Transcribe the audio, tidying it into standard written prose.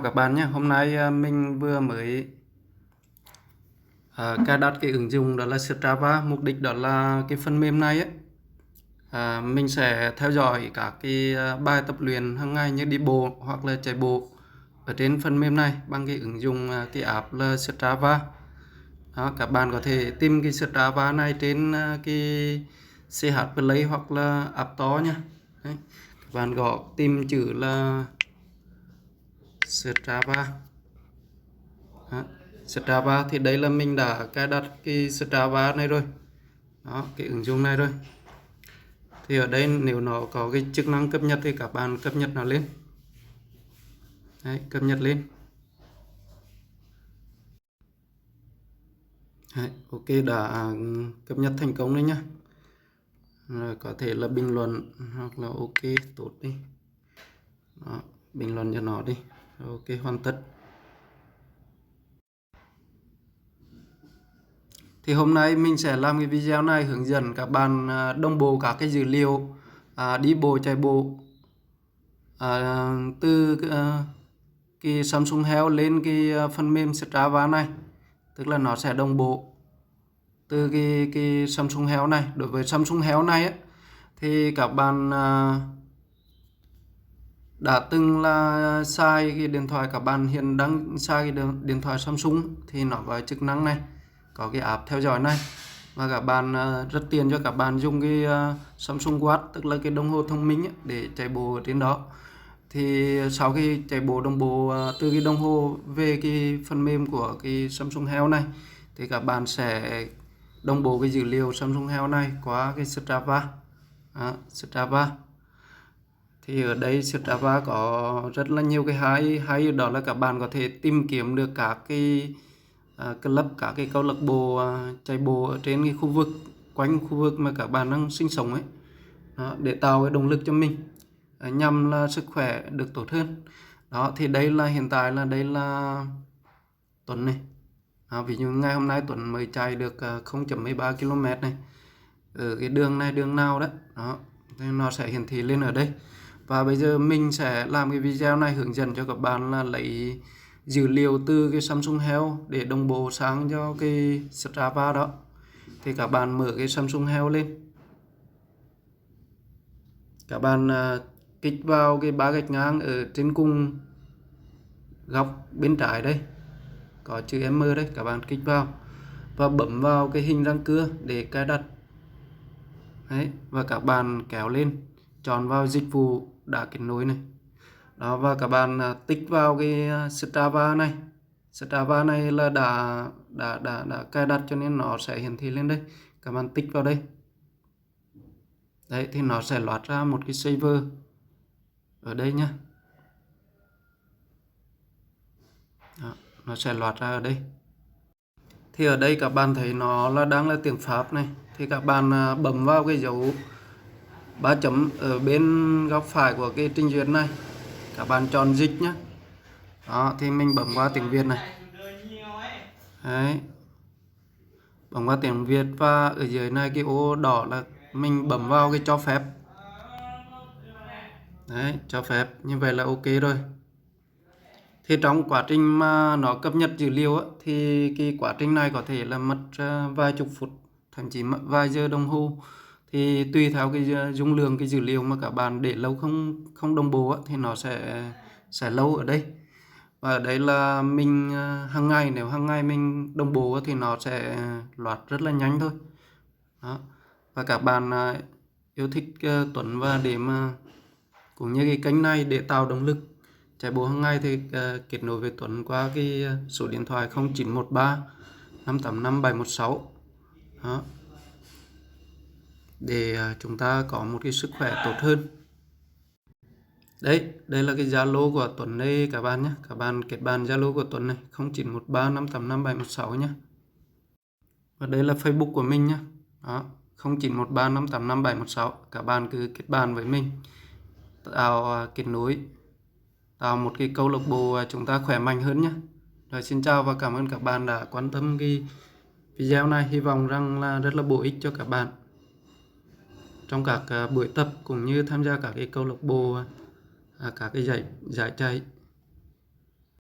Các bạn nhé, hôm nay mình vừa mới cài đặt cái ứng dụng đó là Strava. Mục đích đó là cái phần mềm này ấy, mình sẽ theo dõi các cái bài tập luyện hàng ngày như đi bộ hoặc là chạy bộ ở trên phần mềm này bằng cái ứng dụng cái app là Strava. Đó, các bạn có thể tìm cái Strava này trên cái CH Play hoặc là App Store nhé. Đấy. Các bạn gõ tìm chữ là Strava. Đó. Strava thì đây là mình đã cài đặt cái Strava này rồi. Đó, cái ứng dụng này rồi. Thì ở đây nếu nó có cái chức năng cập nhật thì các bạn cập nhật nó lên. Đấy, cập nhật lên. Đấy, ok, đã cập nhật thành công đấy nhá. Rồi có thể là bình luận hoặc là ok, tốt đi. Đó, bình luận cho nó đi. Rồi, ok, hoàn tất. Thì hôm nay mình sẽ làm cái video này hướng dẫn các bạn đồng bộ các cái dữ liệu đi bộ chạy bộ từ cái Samsung Health lên cái phần mềm Strava này, tức là nó sẽ đồng bộ từ cái Samsung Health này. Đối với Samsung Health này ấy, thì các bạn đã từng là xài cái điện thoại, các bạn hiện đang xài cái điện thoại Samsung thì nó có chức năng này, có cái app theo dõi này, và các bạn rất tiện cho các bạn dùng cái Samsung Watch, tức là cái đồng hồ thông minh ấy, để chạy bộ ở trên đó. Thì sau khi chạy bộ đồng bộ từ cái đồng hồ về cái phần mềm của cái Samsung Health này thì các bạn sẽ đồng bộ cái dữ liệu Samsung Health này qua cái Strava. Strava thì ở đây Strava có rất là nhiều cái hay đó là các bạn có thể tìm kiếm được các cái club, các cái câu lạc bộ chạy bộ ở trên cái khu vực, quanh khu vực mà các bạn đang sinh sống ấy. Đó, để tạo cái động lực cho mình nhằm là sức khỏe được tốt hơn. Đó thì đây là hiện tại là đây là Tuấn này. Ví dụ ngày hôm nay Tuấn mới chạy được 0,13 km này ở cái đường này, đường nào đấy. Đó thì nó sẽ hiển thị lên ở đây. Và bây giờ mình sẽ làm cái video này hướng dẫn cho các bạn là lấy dữ liệu từ cái Samsung Health để đồng bộ sang cho cái Strava đó. Thì các bạn mở cái Samsung Health lên, các bạn kích vào cái ba gạch ngang ở trên cùng góc bên trái đây, có chữ M đây, các bạn kích vào và bấm vào cái hình răng cưa để cài đặt. Đấy, và các bạn kéo lên, chọn vào dịch vụ đã kết nối này. Đó, và các bạn tích vào cái Strava này. Strava này là đã cài đặt cho nên nó sẽ hiển thị lên đây. Các bạn tích vào đây. Đấy thì nó sẽ loát ra một cái server ở đây nhá. Đó, nó sẽ loát ra ở đây. Thì ở đây các bạn thấy nó là đang là tiếng Pháp này. Thì các bạn bấm vào cái dấu 3 chấm ở bên góc phải của cái trình duyệt này. Các bạn chọn dịch nhé. Đó thì mình bấm qua tiếng Việt này. Đấy. Bấm qua tiếng Việt và ở dưới này cái ô đỏ là mình bấm vào cái cho phép. Đấy, cho phép. Như vậy là ok rồi. Thì trong quá trình mà nó cập nhật dữ liệu á, thì cái quá trình này có thể là mất vài chục phút, thậm chí mất vài giờ đồng hồ. Thì tùy theo cái dung lượng cái dữ liệu mà các bạn để lâu không đồng bộ á, thì nó sẽ lâu ở đây. Và ở đây là mình hàng ngày, nếu hàng ngày mình đồng bộ á, thì nó sẽ loát rất là nhanh thôi. Đó. Và các bạn yêu thích Tuấn và để mà cũng như cái kênh này để tạo động lực chạy bộ hàng ngày thì kết nối với Tuấn qua cái số điện thoại 0913 585 716. Đó. Để chúng ta có một cái sức khỏe tốt hơn. Đấy, đây là cái Zalo của Tuấn đây các bạn nhé. Các bạn kết bạn Zalo của Tuấn này 0913 585 716 nhé. Và đây là Facebook của mình nhé. Đó, 0913 585 716. Các bạn cứ kết bạn với mình, tạo kết nối, tạo một cái câu lạc bộ chúng ta khỏe mạnh hơn nhé. Rồi, xin chào và cảm ơn các bạn đã quan tâm cái video này. Hy vọng rằng là rất là bổ ích cho các bạn trong các buổi tập cũng như tham gia các cái câu lạc bộ, các cái giải chạy.